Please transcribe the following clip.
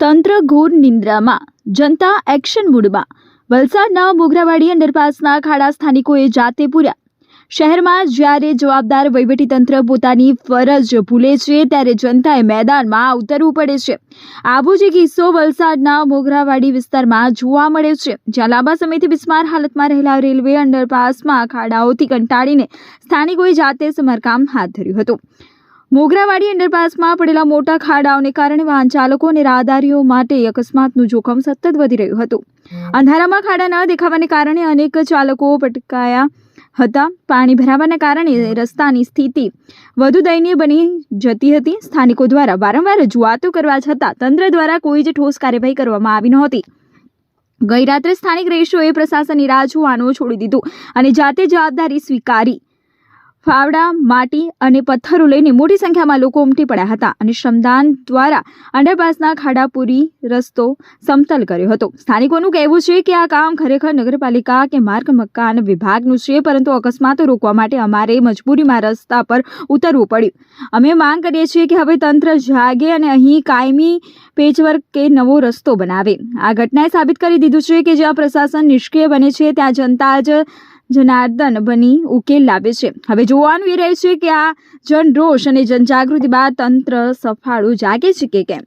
તંત્ર ઘોર નિંદ્રામાં, જનતા એક્શન મૂડમાં। વલસાડના મોગરાવાડી અંડરપાસના ખાડા સ્થાનિકોએ જાતે પૂર્યા। શહેરમાં જ્યારે જવાબદાર વહીવટીતંત્ર પોતાની ફરજ ભૂલે છે ત્યારે જનતાએ મેદાનમાં ઉતરવું પડે છે। આવો જ કિસ્સો વલસાડના મોગરાવાડી વિસ્તારમાં જોવા મળે છે, જ્યાં લાંબા સમયથી બિસ્માર હાલતમાં રહેલા રેલવે અંડરપાસમાં ખાડાઓથી કંટાળીને સ્થાનિકોએ જાતે સમારકામ હાથ ધર્યું હતું। મોગરાવાડી અંડરપાસમાં પડેલા મોટા ખાડાઓને કારણે વાહન ચાલકો અને રાહદારીઓ માટે અકસ્માતનું જોખમ સતત વધી રહ્યું હતું। અંધારામાં ખાડા ન દેખાવાને કારણે અનેક ચાલકો પટકાયા હતા। પાણી ભરાવાના કારણે રસ્તાની સ્થિતિ વધુ દયનીય બની જતી હતી। સ્થાનિકો દ્વારા વારંવાર રજૂઆતો કરવા છતાં તંત્ર દ્વારા કોઈ જ ઠોસ કાર્યવાહી કરવામાં આવી નહોતી। ગઈ રાત્રે સ્થાનિક રહીશોએ પ્રશાસનની રાહ જોવાનું છોડી દીધું અને જાતે જવાબદારી સ્વીકારી ફાવડા, માટી અને પથ્થરો લઈને મોટી સંખ્યામાં લોકો ઉમટી પડ્યા હતા અને શ્રમદાન દ્વારા અંડરપાસના ખાડા પૂરી રસ્તો સમતલ કર્યો હતો। સ્થાનિકોનું કહેવું છે કે આ કામ ખરેખર નગરપાલિકા કે માર્ગ મકાન વિભાગનું છે, પરંતુ અકસ્માતો રોકવા માટે અમારે મજબૂરીમાં રસ્તા પર ઉતરવું પડ્યું। અમે માંગ કરીએ છીએ કે હવે તંત્ર જાગે અને અહીં કાયમી પેચવર્ક કે નવો રસ્તો બનાવે। આ ઘટનાએ સાબિત કરી દીધું છે કે જ્યાં પ્રશાસન નિષ્ક્રિય બને છે ત્યાં જનતા જ જનાર્દન બની ઉકેલ લાવે છે। હવે જોવાનું એ રહે છે કે આ જનરોષ અને જનજાગૃતિ બાદ તંત્ર સફાળું જાગે છે કે કેમ।